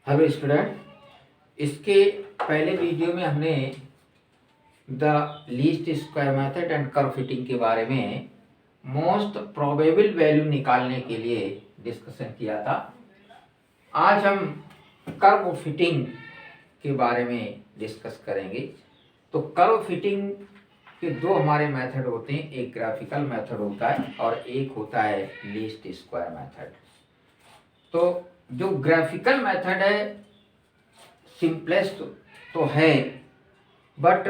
Hello student, इसके पहले video में हमने the least square method and curve fitting के बारे में मोस्ट प्रोबेबल वैल्यू निकालने के लिए डिस्कशन किया था। आज हम कर्व फिटिंग के बारे में डिस्कस करेंगे। तो कर्व फिटिंग के दो हमारे मेथड होते हैं, एक ग्राफिकल मेथड होता है और एक होता है लीस्ट स्क्वायर मेथड। तो जो ग्राफिकल मेथड है सिंपलेस्ट तो है, but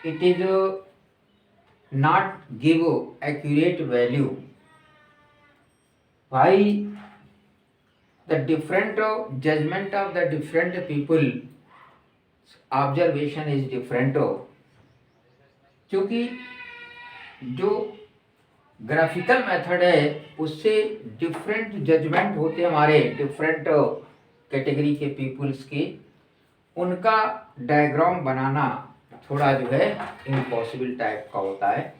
it is not give accurate value. Why? The different judgement of the different people observation is different. क्योंकि जो ग्राफिकल मेथड है उससे डिफरेंट जजमेंट होते हैं हमारे डिफरेंट कैटेगरी के पीपल्स के, उनका डायग्राम बनाना थोड़ा जो है इम्पॉसिबल टाइप का होता है।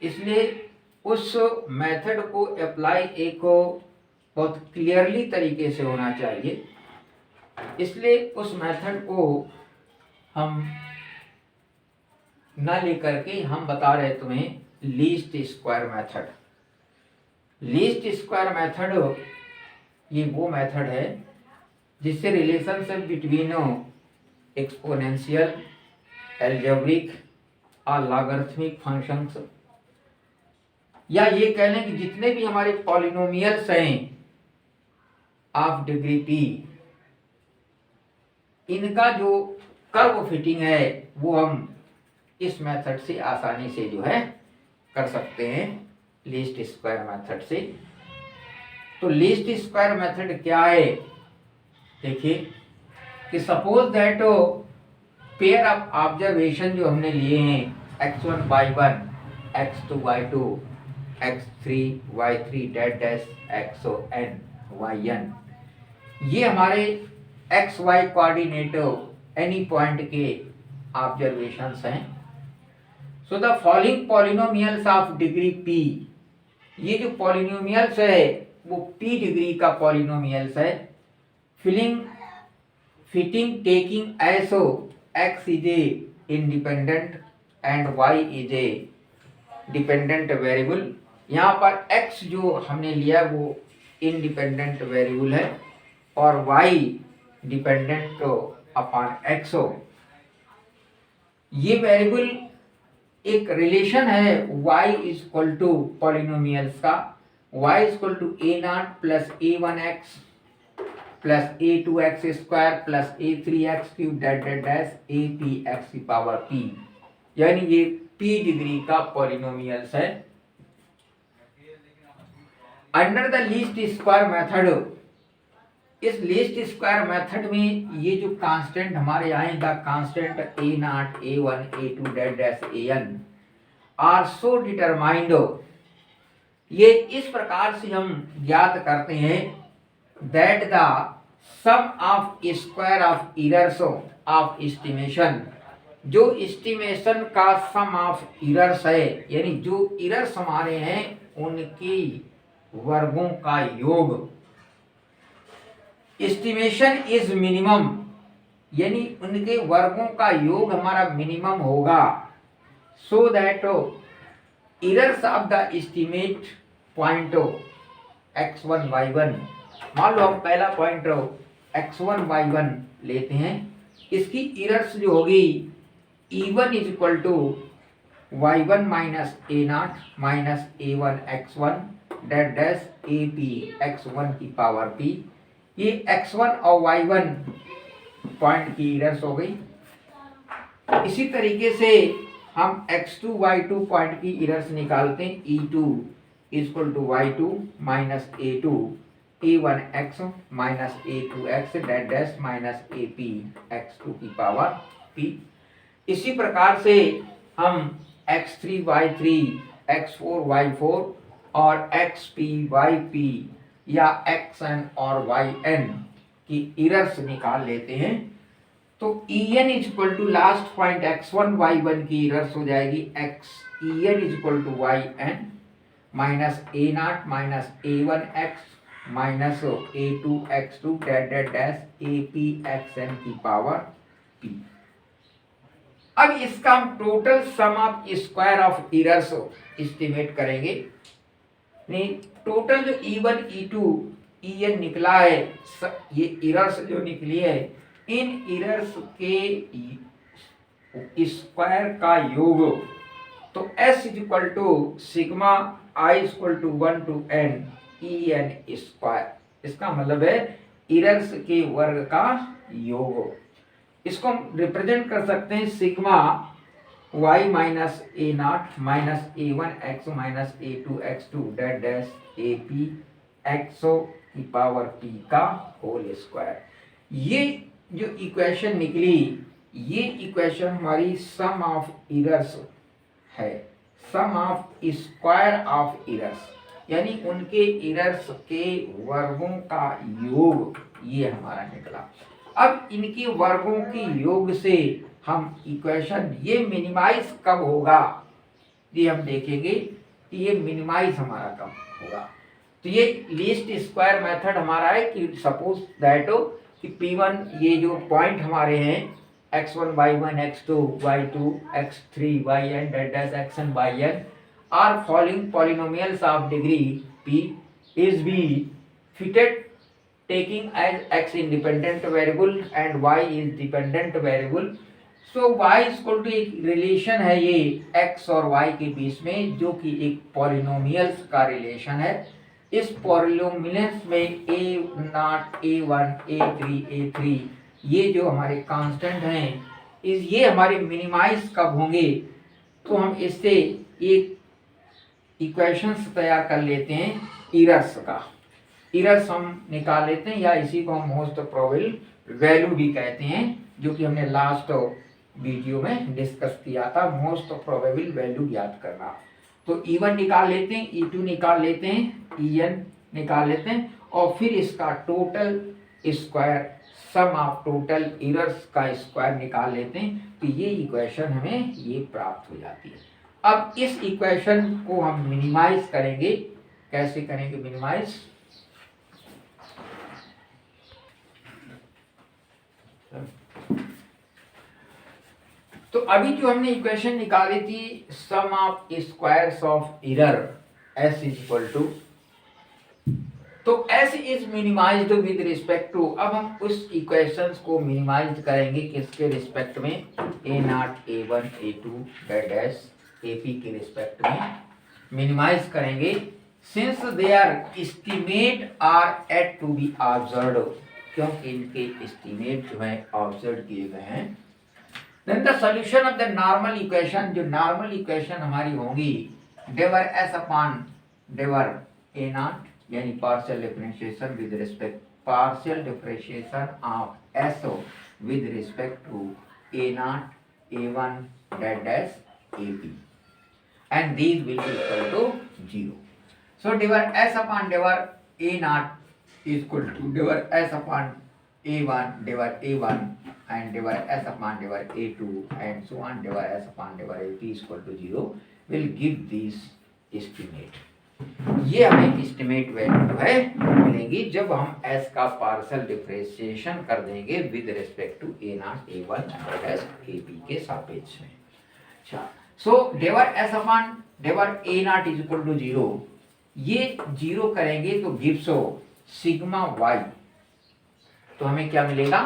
इसलिए उस मेथड को अप्लाई एक बहुत क्लियरली तरीके से होना चाहिए। इसलिए उस मेथड को हम न लेकर के हम बता रहे तुम्हें least square method. Least square method ये वो मेथड है जिससे रिलेशनशिप बिटवीन एक्सपोनेंशियल, एल्जेब्रिक और लॉगरिथमिक फंक्शंस, या ये कह लें कि जितने भी हमारे पॉलिनोमियल्स हैं ऑफ डिग्री पी, इनका जो कर्व फिटिंग है वो हम इस मेथड से आसानी से जो है कर सकते हैं, लीस्ट स्क्वायर मेथड से। तो लीस्ट स्क्वायर मेथड क्या है? देखिए कि suppose that pair of observation जो हमने लिए हैं x1 y1, x2 y2, x3 y3 that dash xn yn, ये हमारे X Y coordinate any point के ऑब्जर्वेशंस हैं। So the following polynomials of degree p, ये जो पॉलिनोमियल्स है वो p डिग्री का पॉलिनोमियल्स है। Fitting taking also x is a independent and y is a dependent variable. यहाँ पर x जो हमने लिया वो इंडिपेंडेंट वेरिएबल है और y डिपेंडेंट अपॉन x हो। ये वेरिएबल एक रिलेशन है y is equal to polynomials का, y is equal to A naught plus a1x plus a2x square plus a3x cube that that dash apx की power p, यानी ये p degree का polynomials है। Under the least square method, इस least square method में ये जो constant हमारे आए, the constant a naught a1 a2 that dash an are so determined, ये इस प्रकार से हम ज्ञात करते हैं that the sum of square of errors of estimation, जो एस्टिमेशन का सम ऑफ एरर्स है, यानी जो एरर्स हमारे हैं उनकी वर्गों का योग, एस्टिमेशन इज मिनिमम, यानी उनके वर्गों का योग हमारा मिनिमम होगा। So that errors of the estimate point x1 y1, मान लो हम पहला पॉइंट x1 y1 लेते हैं, इसकी एरर्स जो होगी e1 is equal to y1 minus A naught minus a1 x1 that dash ap x1 की पावर p। ये x1 और y1 पॉइंट की एरर्स हो गई। इसी तरीके से हम x2 y2 पॉइंट की एरर्स निकालते हैं, e2 equal to y2 minus a2 a1x minus a2x that dash minus ap x2 की पावर p। इसी प्रकार से हम x3 y3 x4 y4 और xp yp या xn और yn की एरर्स निकाल लेते हैं। तो en is equal to last point x1 y1 की एरर्स हो जाएगी en is equal to yn minus a naught minus a1x minus a2x2 dash dash dash apxn की पावर p। अब इसका हम total sum of square of errors estimate करेंगे। टोटल जो E1 E2 En निकला है, ये इरर्स जो निकली है, इन इरर्स के स्क्वायर का योग, तो S is equal to sigma I is equal to 1 to n En स्क्वायर। इसका मतलब है इरर्स के वर्ग का योग। इसको हम रिप्रेजेंट कर सकते हैं sigma y minus A naught minus a1x minus a2x2 dash dash ap x की पावर p का होल स्क्वायर। ये जो इक्वेशन निकली, ये इक्वेशन हमारी सम ऑफ इरर्स है, सम ऑफ स्क्वायर ऑफ इरर्स, यानी उनके इरर्स के वर्गों का योग, ये हमारा निकला। अब इनके वर्गों के योग से हम इक्वेशन, ये मिनिमाइज कब होगा ये हम देखेंगे कि ये मिनिमाइज हमारा कब होगा। तो ये लीस्ट स्क्वायर मेथड हमारा है कि सपोज दैट कि P1 ये जो पॉइंट हमारे हैं x1 y1 x2 y2 x3 yn dash xn yn are following polynomials of degree p is be fitted taking as x independent variable and y is dependent variable। So y equal to एक relation है ये x और y के बीच में, जो कि एक polynomials का रिलेशन है। इस पॉलिनोमियल्स में a0 a1 a3 a3 ये जो हमारे कांस्टेंट हैं, ये हमारे मिनिमाइज कब होंगे, तो हम इससे एक इक्वेशंस तैयार कर लेते हैं इरर्स का। इरर्स हम निकाल लेते हैं, या इसी को हम मोस्ट प्रोबेबल वैल्यू भी कहते हैं, जो कि हमने लास्ट वीडियो में डिस्कस किया था, मोस्ट प्रोबेबल वैल्यू याद करना। तो E1 निकाल लेते हैं, E2 निकाल लेते हैं, En निकाल लेते हैं, और फिर इसका total square, sum of total errors का स्क्वायर निकाल लेते हैं। तो ये इक्वेशन हमें ये प्राप्त हो जाती है। अब इस इक्वेशन को हम मिनिमाइज करेंगे। कैसे करेंगे मिनिमाइज? तो अभी जो हमने इक्वेशन निकाली थी sum of squares of error s is equal to, तो s is minimized with respect to, अब हम उस इक्वेशंस को मिनिमाइज करेंगे किसके रिस्पेक्ट में, a0 a1 a2 dash ap के रिस्पेक्ट में मिनिमाइज करेंगे, since they are estimate are yet to be observed, क्योंकि इनके एस्टिमेट जो है ऑब्जर्व किए गए हैं। Then the solution of the normal equation, जो नॉर्मल इक्वेशन हमारी होंगी, डेवर s अपॉन डेवर a नॉट, यानी partial differentiation with respect, partial differentiation of s with respect to a naught a1 dash ap, and these will be equal to 0. So डेवर s upon डेवर a not is equal to डेवर s upon a1 डेवर a1 and devar s upon devar a2 and so on devar s upon devar ap is equal to 0 will give this estimate। ये हमें estimate value जो है मिलेगी जब हम s का पार्शियल डिफरेंशिएशन कर देंगे with respect to a naught a1 and ap के सापेक्ष में। अच्छा, so devar s upon devar a not is equal to 0, ये 0 करेंगे तो गिव्स सिग्मा y, तो हमें क्या मिलेगा,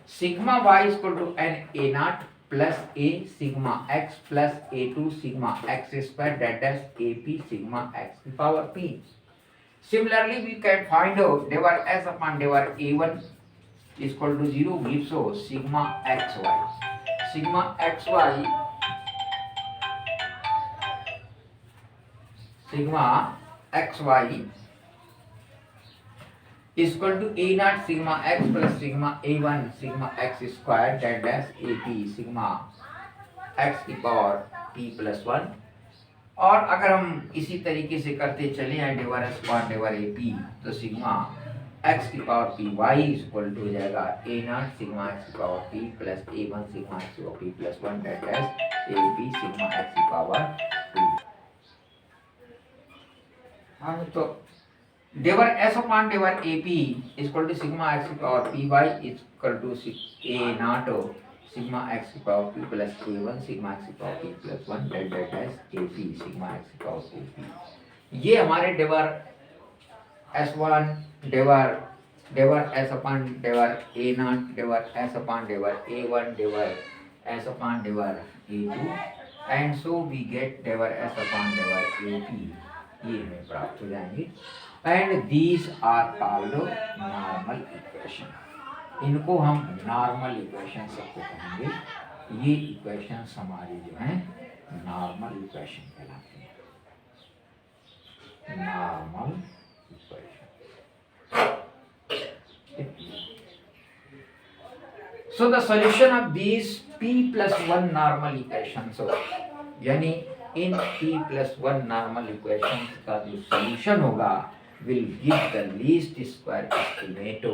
sigma y equal to N A naught plus A sigma x plus a2 sigma x square dash ap sigma x की power p। Similarly we can find out डेवर s upon डेवर a1 equal to 0 gives sigma xy, sigma xy sigma xy equal to a not sigma x plus sigma a1 sigma x square dash ap sigma x की power p plus 1। और अगर हम इसी तरीके से करते चले आए डेवर s पावर डेवर ap, तो सिग्मा x की power p y equal to हो जाएगा a नॉट सिग्मा x की power p plus a1 sigma x की power p plus 1 dash ap sigma x की पावर p। हाँ, तो डेवर एस अपॉन डेवर A P equal to sigma x की power P Y equal to A naught sigma x की power P plus a one sigma x की power P plus one डेट डेट S A P sigma x की power A P. ये हमारे डेवर S one डेवर डेवर एस अपॉन डेवर ए नॉट डेवर एस अपॉन डेवर ए वन डेवर एस अपॉन डेवर A two and so we get डेवर एस अपॉन डेवर ए पी, ये हमें प्राप्त हो जाएंगे। And these are called normal equation, इनको हम नॉर्मल इक्वेशन सबको कहेंगे। ये इक्वेशन हमारी जो है नॉर्मल इक्वेशन कहलाती है, normal equation. So the solution of these p plus 1 normal equations, यानी इन p plus 1 normal equations का जो solution होगा will give the least square estimate,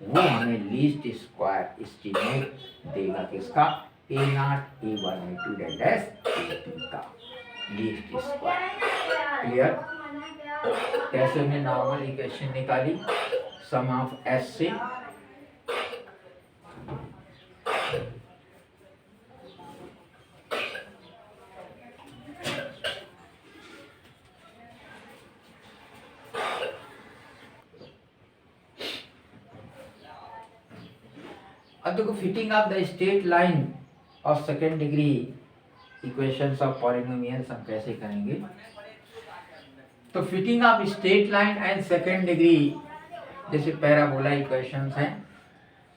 वो हमें least square estimate देगा किसका, a naught a one a two डेट dash a two का least square। क्लियर? कैसे हमने नॉर्मल इक्वेशन निकाली सम ऑफ s से, अब देखो fitting of the straight line of second degree equations of polynomials हम कैसे करेंगे। तो fitting of straight line and second degree, जैसे पैराबोला इक्वेशंस हैं,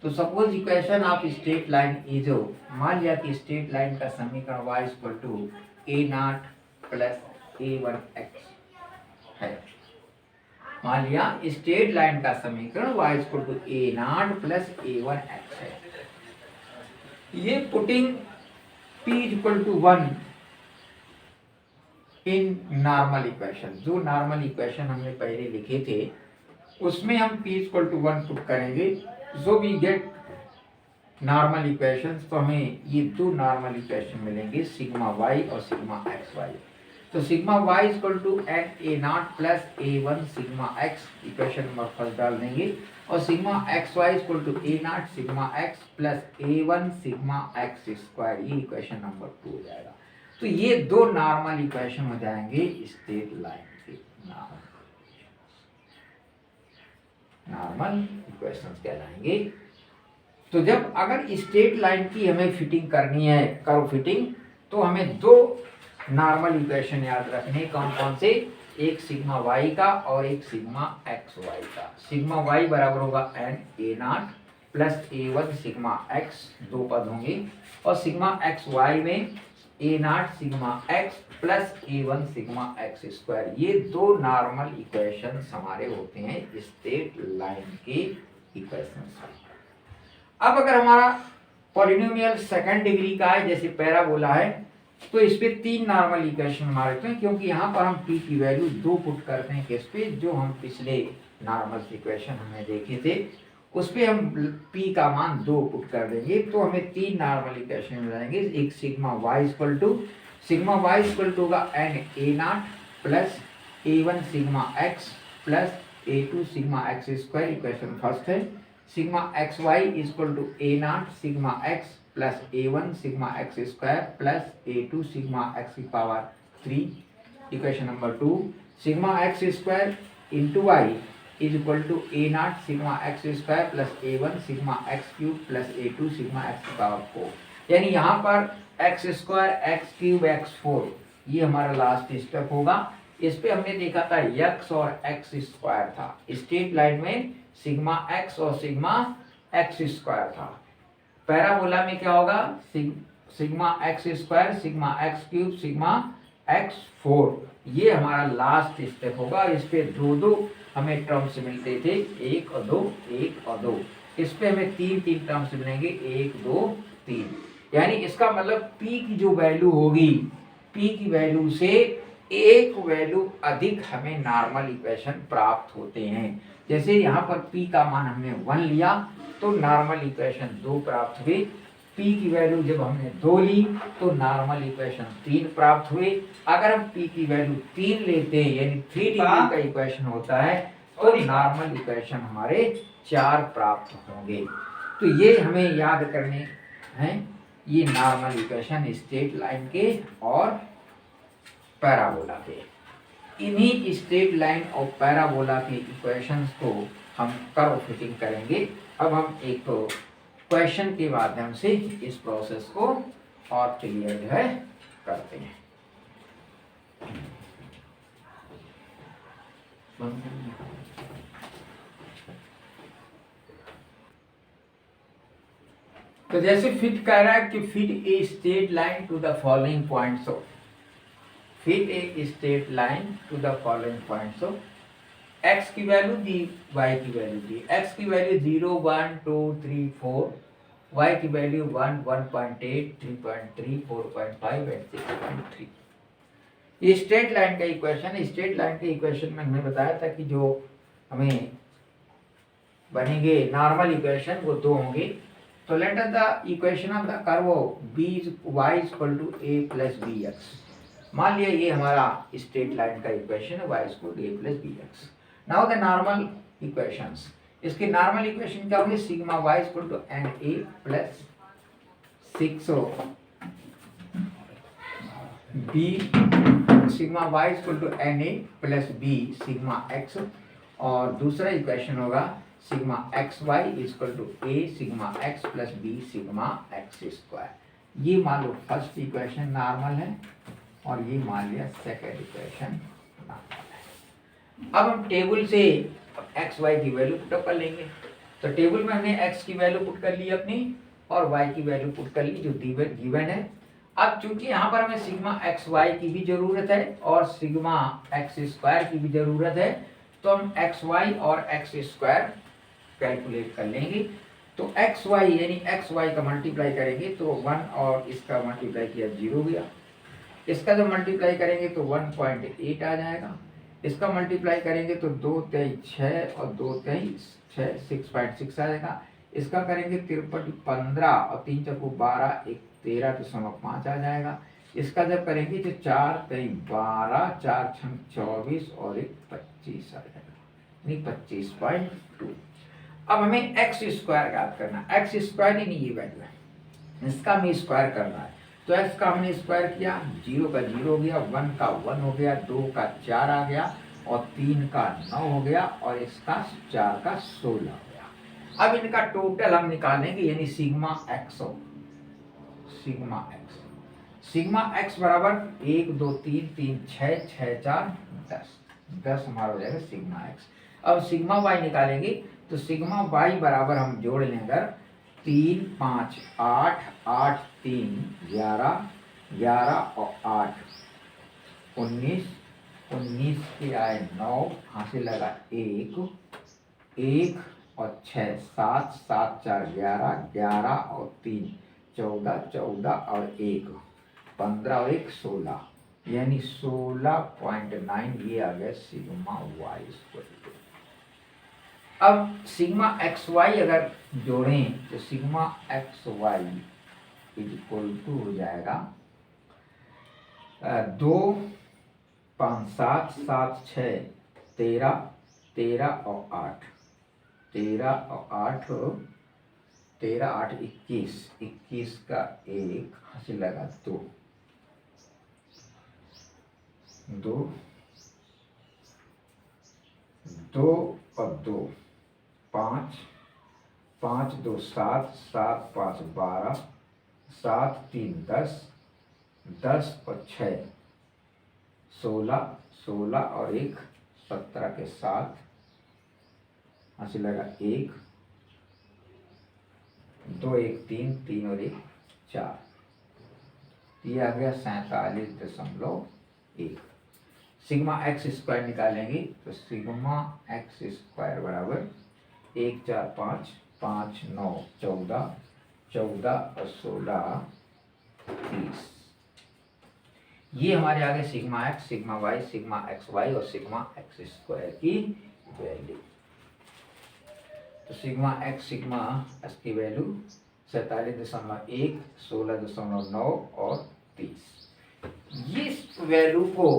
तो suppose equation of straight line is, मान लिया कि स्ट्रेट लाइन का समीकरण y equal to A naught plus a one x है। मान लिया स्ट्रेट लाइन का समीकरण y equal to A naught plus a one x है। ये putting p equal to 1 in normal equation, जो नॉर्मल इक्वेशन हमने पहले लिखे थे उसमें हम p इक्वल टू 1 पुट करेंगे, so we get normal equations. तो हमें ये दो नॉर्मल इक्वेशन मिलेंगे, सिग्मा y और सिग्मा xy। तो sigma y equal to N A naught plus a one sigma x equation number first डाल देंगे, और sigma xy equal to A naught sigma x plus a one sigma x square, ये equation number 2 हो जाएगा। तो ये दो normal equation हो जाएंगे स्ट्रेट लाइन के, नॉर्मल इक्वेशंस कहलाएंगे। तो जब अगर स्ट्रेट लाइन की हमें फिटिंग करनी है, कर्व फिटिंग, तो हमें दो नॉर्मल इक्वेशन याद रखने, कौन कौन से, एक सिग्मा y का और एक सिग्मा xy का। सिग्मा y बराबर होगा n A naught plus a one sigma x, दो पद होंगे, और सिग्मा xy में a naught sigma x plus a one sigma x square. ये दो नॉर्मल इक्वेशन हमारे होते हैं स्ट्रेट लाइन के इक्वेशन। अब अगर हमारा पॉलिनोमियल सेकंड डिग्री का है, जैसे पैराबोला है, तो इस पे तीन नॉर्मल इक्वेशन हमारे होते हैं, क्योंकि यहाँ पर हम p की वैल्यू 2 पुट करते हैं किस पे, जो हम पिछले नॉर्मल इक्वेशन हमने देखे थे उस पे हम p का मान 2 पुट कर देंगे, तो हमें तीन नॉर्मल इक्वेशन मिल जाएंगे। एक सिग्मा y इक्वल टू होगा n A naught plus a one sigma x plus a two sigma x square, equation first है। Sigma xy equal to A naught sigma x plus a one sigma x square plus a two sigma x की power 3, equation number 2। Sigma x square into y is equal to A naught sigma x square plus a one sigma x cube plus a two sigma x की power 4, यानी यहाँ पर x square x cube x4, ये हमारा last step होगा। इस पे हमने देखा था x और x स्क्वायर था, स्ट्रेट लाइन में सिग्मा x और सिग्मा x स्क्वायर था। पैराबोला में क्या होगा, sigma x square sigma x cube sigma x4, ये हमारा लास्ट स्टेप होगा। इस पे दो दो हमें टर्म्स मिलते थे, 1 और 2 1 और 2, इस पे हमें तीन टर्म्स मिलेंगे, 1 2 3, यानी इसका मतलब p की जो वैल्यू होगी, p की वैल्यू से एक वैल्यू अधिक हमें नॉर्मल इक्वेशन प्राप्त होते हैं। जैसे यहाँ पर p का मान हमने 1 लिया तो नॉर्मल इक्वेशन 2 प्राप्त हुए, p की वैल्यू जब हमने 2 ली तो नॉर्मल इक्वेशन 3 प्राप्त हुए। अगर हम p की वैल्यू 3 लेते हैं, यानी 3 डिग्री का इक्वेशन होता है, तो नॉर्मल इक्वेशन हमारे 4 प्राप्त होंगे। तो ये हमें याद करने हैं, ये नॉर्मल इक्वेशन स्ट्रेट लाइन के और पैराबोला के। इन्हीं स्ट्रेट लाइन और पैराबोला के इक्वेशंस को हम कर्व फिटिंग करेंगे। अब हम एक क्वेश्चन के माध्यम से इस प्रोसेस को और क्लियर जो है करते हैं। तो जैसे फिट कह रहा है कि fit a straight line to the following points of, fit a straight line to the following points of, x की वैल्यू दी, y की वैल्यू दी। x की वैल्यू 0 1 2 3 4, y की वैल्यू 1 1.8 3.3 4.5 एंड 6.3। ये स्ट्रेट लाइन का इक्वेशन है। स्ट्रेट लाइन के इक्वेशन में हमने बताया था कि जो हमें बनेंगे नॉर्मल इक्वेशन वो दो होंगे। तो let us the equation of the curve b y equal to a plus b x. मान लिया ये हमारा स्ट्रेट लाइन का इक्वेशन है, y equal to a plus b x. Now the normal equations, इसके नॉर्मल इक्वेशन क्या होंगे? Sigma y equal to N a plus 6 b, sigma y equal to N a plus b sigma x, और दूसरा equation होगा sigma x y equal to a sigma x plus b sigma x square. ये मान लो first equation normal है और ये मान लिया सेकेंड इक्वेशन नॉर्मल है। अब हम टेबल से एक्स वाई की वैल्यू पुटअप कर लेंगे। तो टेबल में हमने एक्स की वैल्यू पुट कर ली अपनी और वाई की वैल्यू पुट कर ली जो गिवन है। अब चूंकि यहाँ पर हमें सिग्मा एक्स वाई की भी जरूरत है और सिग्मा एक्स स्क्वायर की भी जरूरत है, तो हम एक्स वाई और एक्स स्क्वायर कैलकुलेट कर लेंगे। तो एक्स वाई यानी एक्स वाई का मल्टीप्लाई करेंगे तो 1 और इसका मल्टीप्लाई किया 0 गया। इसका जब मल्टीप्लाई करेंगे तो 1.8 आ जाएगा। इसका मल्टीप्लाई करेंगे तो 2 3 6 और 2 3 6 6.6 आ जाएगा। इसका करेंगे 53 15 और 3 चौको 12 1 13.5 आ जाएगा। इसका जब करेंगे तो 4 3 12 4 6 24 और 1 25 आ जाएगा, यानी 25.2। अब हमें एक्स स्क्वायर याद करना। एक्स स्क्वायर ही नहीं ये वैल्यू है, इसका हमें स्क्वायर करना है। तो एक्स का हमने स्क्वायर किया, 0 का 0 हो गया, 1 का 1 हो गया, 2 का 4 आ गया और 3 का 9 हो गया और इसका 4 का 16 हो गया। अब इनका टोटल हम निकालेंगे यानी सिग्मा एक्स हो, सिग्मा एक्स। सिग्मा एक्स बराबर 1 2 3 3 6 6 4 10 हमारा हो जाएगा सिग्मा एक्स। अब सिग्मा वाई निकालेंगे तो सिग्मा वाई बराबर हम जोड़ लें अगर 3 5 8 8 3 11 11 और 8 19 19 के आए 9, हासिल लगा 1 1 और 6 7 7 4 11 11 और 3 14 14 और 1 15 और 1 16, यानी 16.9 ये आ गया सिग्मा वाई स्क्वायर। अब सिग्मा एक्स वाई अगर जोड़ें तो sigma x y equal to हो जाएगा 2 5 7 7 6 13 13 और 8 13 और 8 13 8 21 21 का 1 हासिल लगा 2 2 2 और 2 5 5 2 7 7 5 12 7 3 10 10 और 6 16 16 और 1 17 के साथ हासिल लगा 1 2 1 3 3 और 1 4, ये आ गया 47.1। सिग्मा एक्स स्क्वायर निकालेंगे तो सिग्मा एक्स स्क्वायर बराबर 1 4 5 5 9 14 14 और 16 30। ये हमारे आगे sigma x sigma y sigma x y और सिग्मा एक्स स्क्वायर की वैल्यू। तो सिग्मा एक्स की वैल्यू 47.1 16.9 और 30। इस वैल्यू को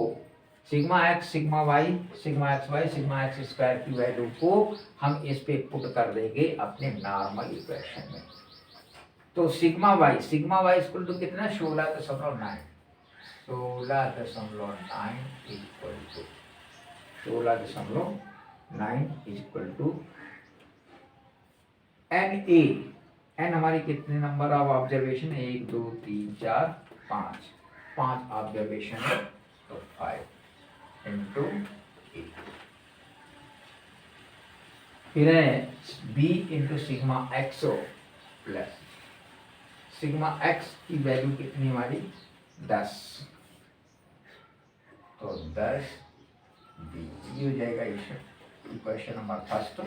sigma x, sigma y, sigma x y, sigma x square की वैल्यू को हम इस पे पुट कर देंगे अपने नॉर्मल इक्वेशन में। तो सिग्मा वाई इक्वल टू कितना, 16.9, 16.9 equal to 16.9 equal to N a, n हमारी कितने नंबर ऑफ ऑब्जर्वेशन है, 1 2 3 4 5, 5 ऑब्जर्वेशन है, तो 5 इंटू ए। फिर है बी इंटू सिग्मा एक्सओ प्लस सिग्मा एक्स की वैल्यू कितनी हमारी 10, तो 10 बी, ये हो जाएगा इक्वेशन नंबर फर्स्ट।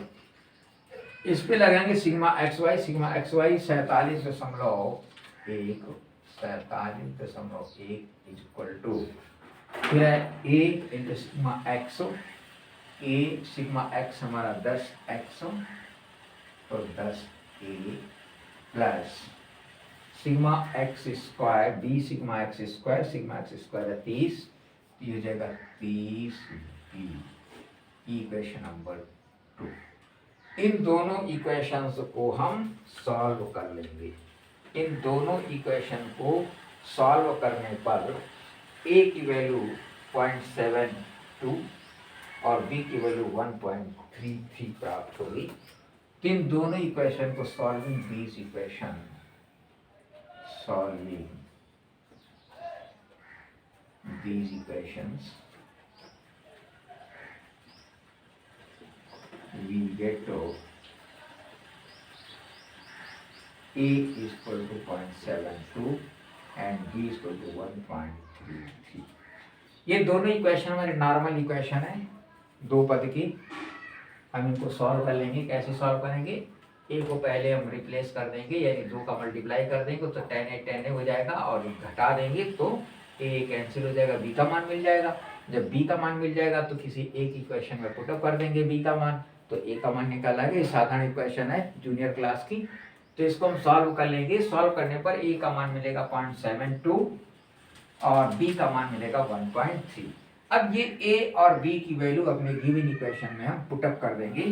इस पे लगाएंगे sigma x y 47.1 equal to, फिर है ए इंटू सिग्मा एक्सो, ए सिग्मा एक्स हमारा 10 एक्सो, तो 10 a plus sigma x square b sigma x square है 30, ये हो जाएगा 30 बी, इक्वेशन नंबर 2। इन दोनों इक्वेशंस को हम सॉल्व कर लेंगे। इन दोनों इक्वेशन को सॉल्व करने पर ए की वैल्यू 0.72 और बी की वैल्यू 1.33 प्राप्त होगी। इन दोनों इक्वेशन को solving these equation, solving these equations, we get to A is equal to 0.72 and B is equal to 1.33। ये दोनों इक्वेशन हमारे नॉर्मल इक्वेशन है, दो पद की। हम इनको सॉल्व कर लेंगे। कैसे सॉल्व करेंगे, ए को पहले हम रिप्लेस कर देंगे, यानी 2 का मल्टीप्लाई कर देंगे तो 10 हो जाएगा, और घटा देंगे तो ए कैंसिल हो जाएगा, बी का मान मिल जाएगा। जब बी का मान मिल जाएगा तो किसी एक इक्वेशन में पुटअप कर देंगे बी का मान, तो ए का मान निकाला गया। साधारण इक्वेशन है जूनियर क्लास की, तो इसको हम सॉल्व कर लेंगे। सॉल्व करने पर ए का मान मिलेगा 0.72 और बी का मान मिलेगा 1.3। अब ये ए और बी की वैल्यू अपने गिवन इक्वेशन में हम पुटअप कर देंगे,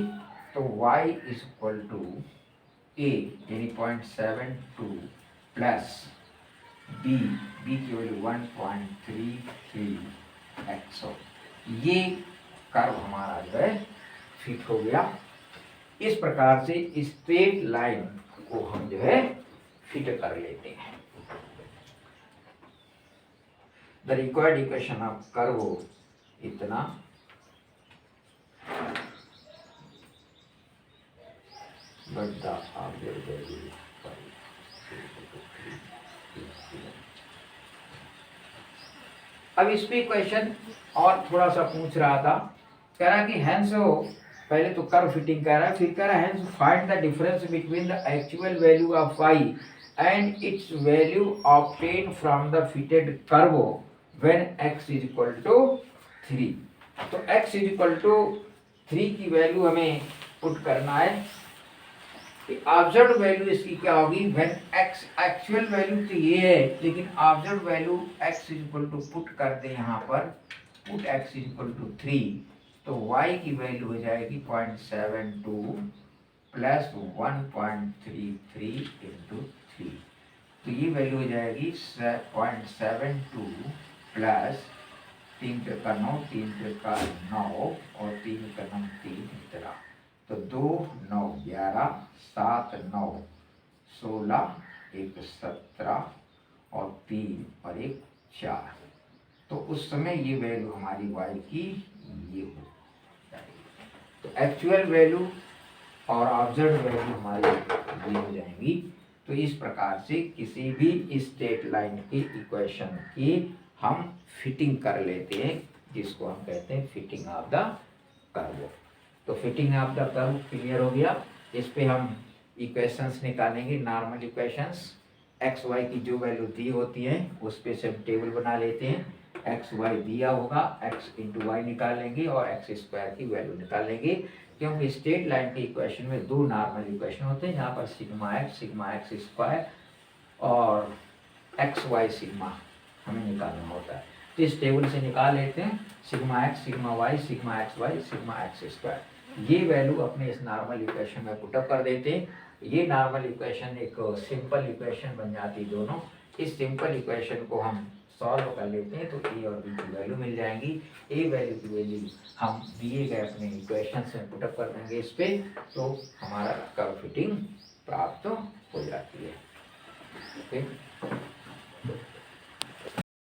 तो y इज इक्वल टू ए यानी 0.72 प्लस बी की वैल्यू 1.33 एक्सो। ये कर्व हमारा जो है फिट हो गया। इस प्रकार से स्ट्रेट लाइन को हम जो है फिट कर लेते हैं। The required equation of curve इतना, but the object value is 5. अब इस पे क्वेश्चन और थोड़ा सा पूछ रहा था, कह रहा कि हेंस हो, पहले तो कर्व फिटिंग कह रहा है, फिर कह रहा है hence find the difference between the actual value of y and its value obtain from the fitted curve when x is equal to 3। तो x इज इक्वल टू 3 की वैल्यू हमें पुट करना है। ऑब्जर्व वैल्यू इसकी क्या होगी, when x, actual value तो ये है, लेकिन observe value x is equal to put कर दे यहाँ पर, put x is equal to 3, तो y की वैल्यू हो जाएगी 0.72 प्लस 1.33 इंटू 3, तो ये वैल्यू हो जाएगी 0.72 प्लस 3 का 9, 3 का 9 और 3 का 9 3 इतना, तो 2 9 11 7 9 16 1 17 और 3 और 1 4, तो उस समय ये वैल्यू हमारी y की ये हो जाएगी। तो एक्चुअल वैल्यू और ऑब्जर्व वैल्यू हमारी ये हो जाएंगी। तो इस प्रकार से किसी भी स्ट्रेट लाइन के इक्वेशन की हम फिटिंग कर लेते हैं, जिसको हम कहते हैं फिटिंग ऑफ द कर्व। तो fitting of the curve clear हो गया। इस पे हम इक्वेशंस निकालेंगे, नॉर्मल इक्वेशंस। एक्स वाई की जो वैल्यू दी होती है उस पे से हम टेबल बना लेते हैं। एक्स वाई दिया होगा, एक्स इंटू वाई निकालेंगे और एक्स स्क्वायर की वैल्यू निकालेंगे, क्योंकि स्ट्रेट लाइन के इक्वेशन में 2 नॉर्मल इक्वेशन होते हैं, जहाँ पर सिग्मा एक्स स्क्वायर और एक्स वाई सिग्मा हमें निकालना होता है। तो इस टेबल से निकाल लेते हैं sigma x, sigma y, sigma x y, sigma x square. ये वैल्यू अपने इस नॉर्मल इक्वेशन में पुटअप कर देते हैं। ये नॉर्मल इक्वेशन एक सिंपल इक्वेशन बन जाती दोनों। इस सिंपल इक्वेशन को हम सॉल्व कर लेते हैं तो ए और बी की वैल्यू मिल जाएंगी। ए वैल्यू की वैल्यू हम दिए गए अपने इक्वेशन में पुटअप कर देंगे इस पे, तो हमारा कर्व फिटिंग प्राप्त हो जाती है। ओके।